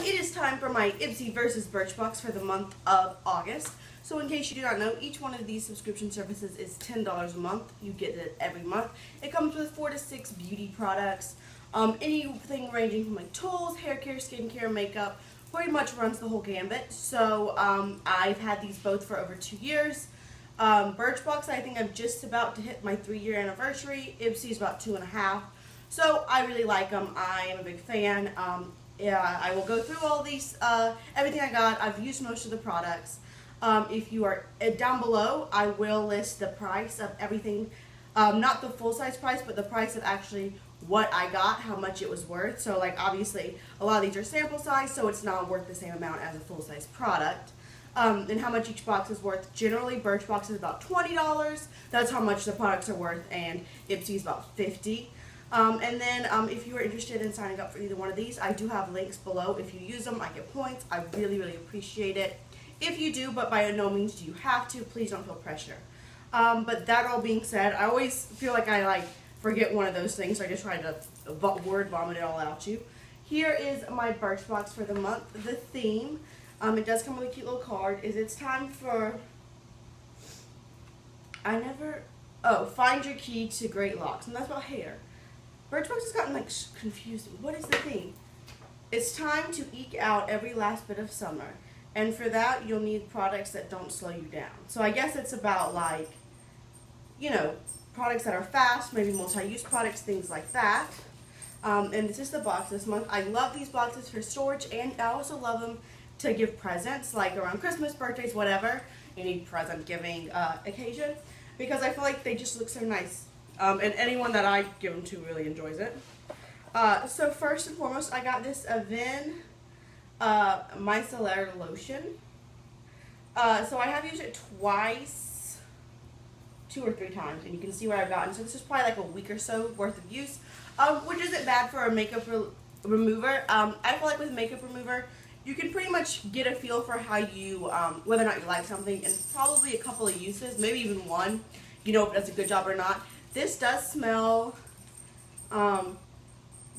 it is time for my Ipsy versus Birchbox for the month of August. So in case you do not know, each one of these subscription services is $10 a month. You get it every month. It comes with 4 to 6 beauty products. Anything ranging from like tools, hair care, skincare, makeup, pretty much runs the whole gambit. So I've had these both for over 2 years. Birchbox, I think I'm just about to hit my 3-year anniversary. Ipsy is about 2.5. So I really like them. I am a big fan. Yeah, I will go through all these, everything I got. I've used most of the products. If you are down below, I will list the price of everything, not the full size price, but the price of actually what I got, how much it was worth. So like obviously a lot of these are sample size, so it's not worth the same amount as a full size product. And how much each box is worth. Generally, Birchbox is about $20. That's how much the products are worth, and Ipsy is about $50. And then if you are interested in signing up for either one of these, I do have links below. If you use them, I get points. I really, really appreciate it. If you do, but by no means do you have to, please don't feel pressure. But that all being said, I always feel like I forget one of those things, so I just try to word vomit it all out to you. Here is my Birchbox for the month. The theme, it does come with a cute little card, is it's time for, find your key to great locks, and that's about hair. Birchbox has gotten confusing. What is the theme? It's time to eke out every last bit of summer. And for that, you'll need products that don't slow you down. So I guess it's about products that are fast, maybe multi-use products, things like that. And this is the box this month. I love these boxes for storage, and I also love them to give presents, like around Christmas, birthdays, whatever. You need present giving occasion, because I feel like they just look so nice. And anyone that I give them to really enjoys it. So first and foremost, I got this Avène Micellar Lotion. So I have used it twice, 2 or 3 times, and you can see what I've gotten. So this is probably like a week or so worth of use, which isn't bad for a makeup remover. I feel like with makeup remover, you can pretty much get a feel for how you, whether or not you like something, and probably a couple of uses, maybe even one, you know if it does a good job or not. This does smell,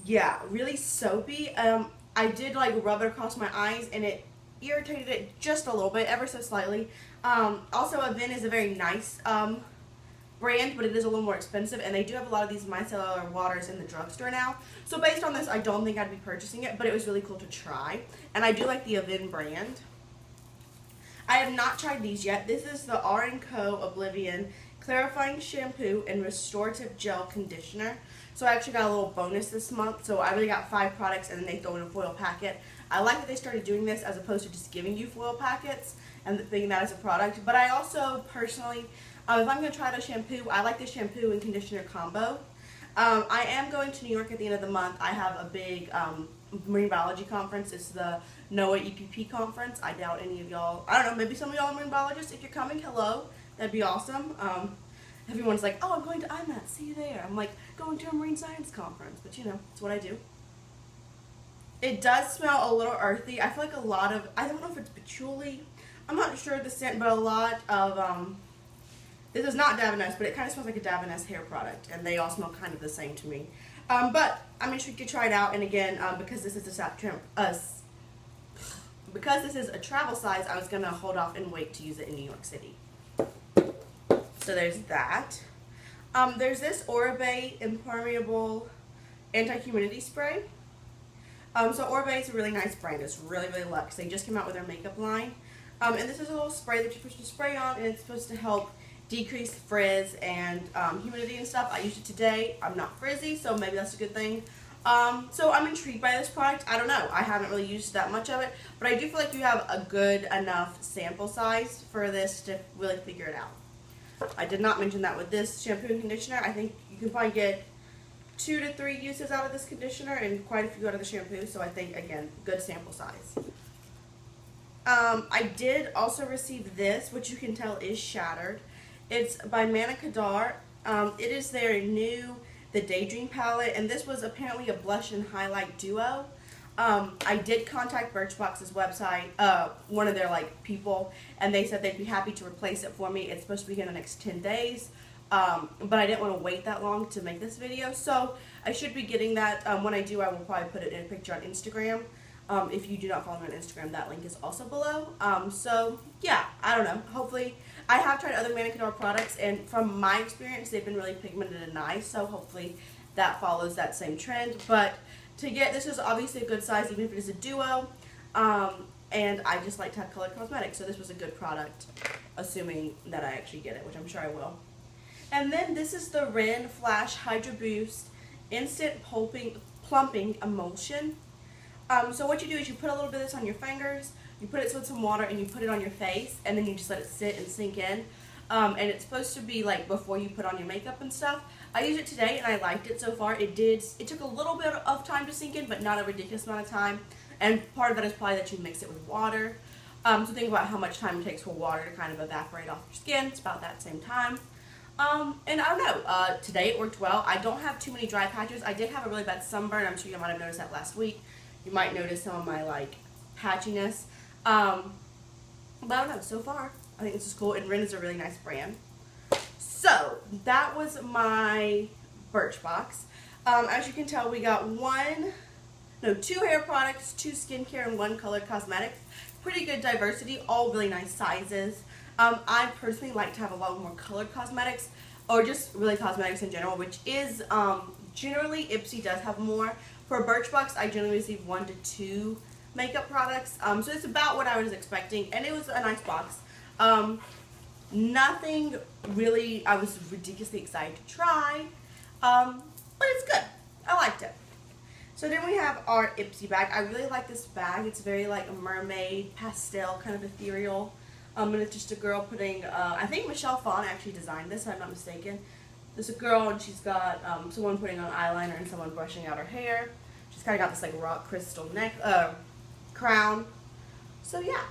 yeah, really soapy. I did rub it across my eyes, and it irritated it just a little bit, ever so slightly. Also, Avène is a very nice brand, but it is a little more expensive, and they do have a lot of these micellar waters in the drugstore now. So based on this, I don't think I'd be purchasing it, but it was really cool to try, and I do like the Avène brand. I have not tried these yet. This is the R+Co Oblivion Clarifying Shampoo and Restorative Gel Conditioner. So I actually got a little bonus this month. So I really got 5 products, and then they throw in a foil packet. I like that they started doing this as opposed to just giving you foil packets and thinking that as a product. But I also personally, if I'm going to try the shampoo, I like the shampoo and conditioner combo. I am going to New York at the end of the month. I have a big marine biology conference. It's the NOAA EPP conference. I doubt any of y'all, I don't know, maybe some of y'all are marine biologists. If you're coming, hello. That'd be awesome. Everyone's like, oh, I'm going to IMAT, see you there. I'm like, going to a marine science conference, but you know, it's what I do. It does smell a little earthy. I feel like a lot of, I don't know if it's patchouli, I'm not sure of the scent, but a lot of, this is not Davines, but it kind of smells like a Davines hair product, and they all smell kind of the same to me. But I'm interested to try it out, and again, because this is a travel size, I was going to hold off and wait to use it in New York City. So there's that. There's this Oribe Impermeable Anti-Humidity Spray. So Oribe is a really nice brand. It's really, really luxe. They just came out with their makeup line. And this is a little spray that you're supposed to spray on, and it's supposed to help decrease frizz and humidity and stuff. I used it today. I'm not frizzy, so maybe that's a good thing. So I'm intrigued by this product. I don't know. I haven't really used that much of it, but I do feel like you have a good enough sample size for this to really figure it out. I did not mention that with this shampoo and conditioner. I think you can probably get 2 to 3 uses out of this conditioner and quite a few out of the shampoo, so I think, again, good sample size. I did also receive this, which you can tell is shattered. It's by Manna Kadar. It is their new The Daydream palette, and this was apparently a blush and highlight duo. I did contact Birchbox's website, one of their people, and they said they'd be happy to replace it for me. It's supposed to be here in the next 10 days, but I didn't want to wait that long to make this video, so I should be getting that. When I do, I will probably put it in a picture on Instagram. If you do not follow me on Instagram, that link is also below. So yeah, I don't know. Hopefully, I have tried other Manna Kadar products, and from my experience, they've been really pigmented and nice. So hopefully, that follows that same trend. But to get this is obviously a good size, even if it is a duo. And I just like to have colored cosmetics, so this was a good product, assuming that I actually get it, which I'm sure I will. And then this is the Ren Flash Hydro Boost Instant Plumping Emulsion. So what you do is you put a little bit of this on your fingers, you put it with some water, and you put it on your face, and then you just let it sit and sink in. And it's supposed to be like before you put on your makeup and stuff. I used it today, and I liked it so far. It took a little bit of time to sink in, but not a ridiculous amount of time. And part of that is probably that you mix it with water. So think about how much time it takes for water to kind of evaporate off your skin. It's about that same time. And I don't know, today it worked well. I don't have too many dry patches. I did have a really bad sunburn. I'm sure you might have noticed that last week. You might notice some of my, like, patchiness. But I don't know, so far, I think this is cool. And Ren is a really nice brand. So, that was my Birchbox. As you can tell, we got 2 hair products, 2 skincare, and 1 colored cosmetics. Pretty good diversity, all really nice sizes. I personally like to have a lot more colored cosmetics, or just really cosmetics in general, which is generally Ipsy does have more. For Birchbox, I generally receive 1 to 2 makeup products, so it's about what I was expecting, and it was a nice box. Nothing really I was ridiculously excited to try, but it's good. I liked it. So then we have our Ipsy bag. I really like this bag. It's very like a mermaid, pastel, kind of ethereal. And it's just a girl putting, I think Michelle Fawn actually designed this, if I'm not mistaken. There's a girl and she's got someone putting on eyeliner and someone brushing out her hair. She's kind of got this like rock crystal crown. So yeah.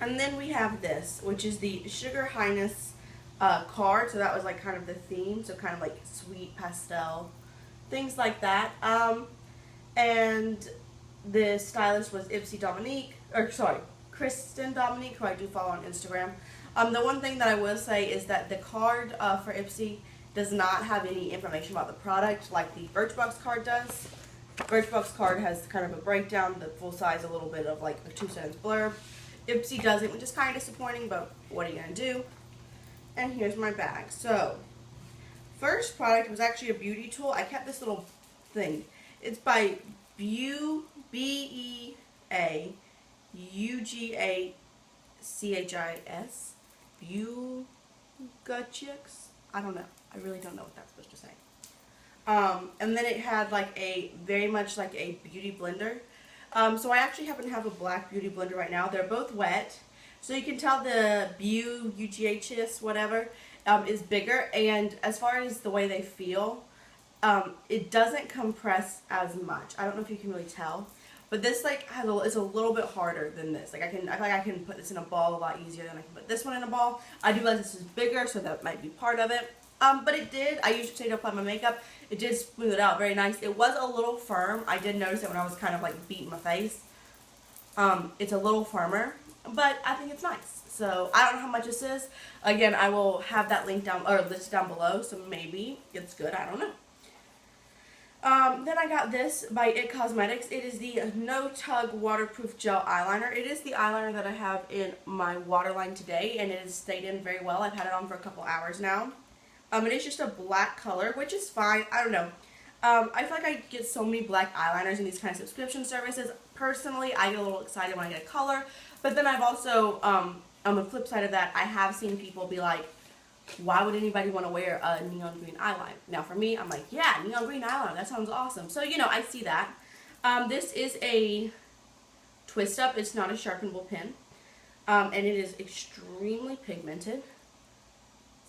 And then we have this, which is the Sugar Highness card. So that was like kind of the theme. So kind of like sweet pastel, things like that. And the stylist was Kristen Dominique, who I do follow on Instagram. The one thing that I will say is that the card for Ipsy does not have any information about the product like the Birchbox card does. Birchbox card has kind of a breakdown, the full size, a little bit of like a 2-sentence blurb. Ipsy doesn't, which is kind of disappointing, but what are you going to do? And here's my bag. So, first product was actually a beauty tool. I kept this little thing. It's by Beau, B-E-A. U-G-A-C-H-I-S. Gâchis. I don't know. I really don't know what that's supposed to say. And then it had like very much like a beauty blender. So I actually happen to have a black beauty blender right now. They're both wet. So you can tell the Beau, U-G-H-I-S, whatever, is bigger. And as far as the way they feel, it doesn't compress as much. I don't know if you can really tell. But this like is a little bit harder than this. Like I feel like I can put this in a ball a lot easier than I can put this one in a ball. I do realize this is bigger, so that might be part of it. But it did. I used it to apply my makeup. It did smooth it out very nice. It was a little firm. I did notice it when I was kind of like beating my face. It's a little firmer, but I think it's nice. So I don't know how much this is. Again, I will have that link down or listed down below. So maybe it's good. I don't know. Then I got this by It Cosmetics. It is the No Tug Waterproof Gel Eyeliner. It is the eyeliner that I have in my waterline today, and it has stayed in very well. I've had it on for a couple hours now. It is just a black color, which is fine. I don't know. I feel like I get so many black eyeliners in these kind of subscription services. Personally, I get a little excited when I get a color, but then I've also, on the flip side of that, I have seen people be like, why would anybody want to wear a neon green eyeliner? Now for me, I'm like, yeah, neon green eyeliner, that sounds awesome. So, you know, I see that. This is a twist up. It's not a sharpenable pen. And it is extremely pigmented.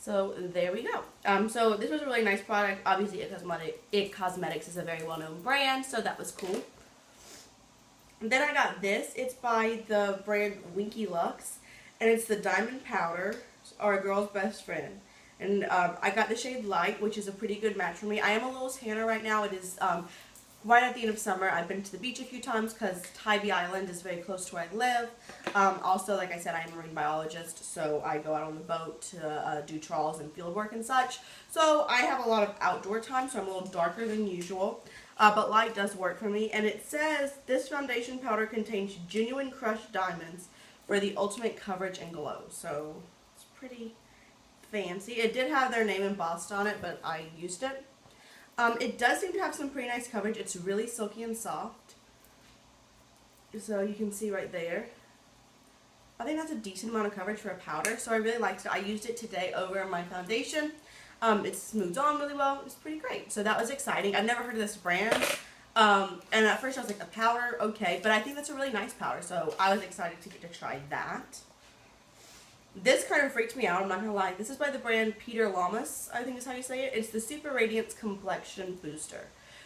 So there we go. So this was a really nice product. Obviously, It Cosmetics is a very well-known brand, so that was cool. And then I got this. It's by the brand Winky Lux, and it's the Diamond Powder, or a girl's best friend. And I got the shade Light, which is a pretty good match for me. I am a little tanner right now. It is right at the end of summer. I've been to the beach a few times because Tybee Island is very close to where I live. Also, like I said, I am a marine biologist, so I go out on the boat to do trawls and field work and such. So I have a lot of outdoor time, so I'm a little darker than usual. but light does work for me. And it says, this foundation powder contains genuine crushed diamonds for the ultimate coverage and glow. So it's pretty fancy. It did have their name embossed on it, but I used it. It does seem to have some pretty nice coverage. It's really silky and soft. So you can see right there. I think that's a decent amount of coverage for a powder, so I really liked it. I used it today over my foundation. It smooths on really well. It's pretty great. So that was exciting. I've never heard of this brand. And at first I was like, a powder? Okay. But I think that's a really nice powder, so I was excited to get to try that. This kind of freaked me out, I'm not going to lie. This is by the brand Lamas, I think is how you say it. It's the Super Radiance Complexion Booster.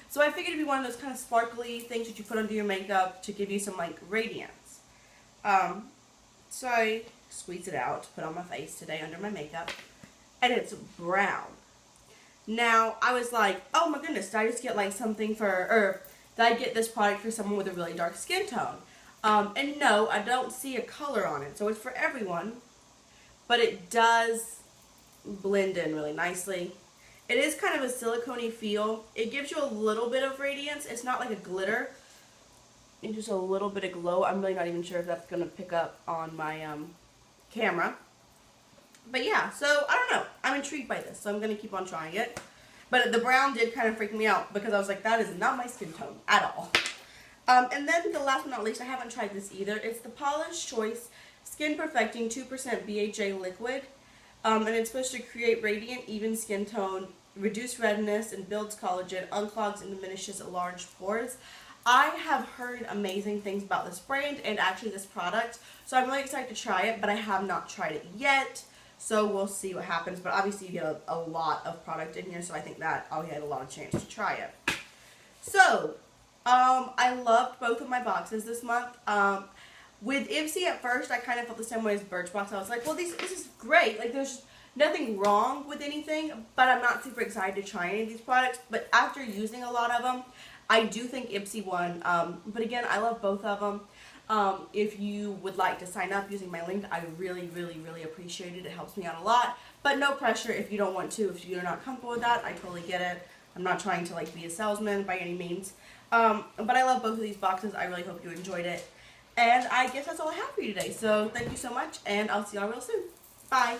So I figured it'd be one of those kind of sparkly things that you put under your makeup to give you some, like, radiance. So I squeeze it out to put on my face today under my makeup. And it's brown. Now, I was like, oh my goodness, did I just get, like, something for, or did I get this product for someone with a really dark skin tone? And no, I don't see a color on it. So it's for everyone. But it does blend in really nicely. It is kind of a silicone-y feel. It gives you a little bit of radiance. It's not like a glitter. It's just a little bit of glow. I'm really not even sure if that's going to pick up on my camera. But yeah, so I don't know. I'm intrigued by this, so I'm going to keep on trying it. But the brown did kind of freak me out because I was like, that is not my skin tone at all. And then the last but not least, I haven't tried this either. It's the Paula's Choice Skin Perfecting 2% BHA Liquid. And it's supposed to create radiant, even skin tone, reduce redness, and builds collagen, unclogs and diminishes large pores. I have heard amazing things about this brand and actually this product, so I'm really excited to try it, but I have not tried it yet, so we'll see what happens. But obviously you get a lot of product in here, so I think that I'll get a lot of chance to try it. So, I loved both of my boxes this month. With Ipsy at first, I kind of felt the same way as Birchbox. I was like, well, this is great. Like, there's nothing wrong with anything, but I'm not super excited to try any of these products. But after using a lot of them, I do think Ipsy won. But again, I love both of them. If you would like to sign up using my link, I really, really, really appreciate it. It helps me out a lot. But no pressure if you don't want to. If you're not comfortable with that, I totally get it. I'm not trying to, like, be a salesman by any means. But I love both of these boxes. I really hope you enjoyed it. And I guess that's all I have for you today. So thank you so much, and I'll see y'all real soon. Bye.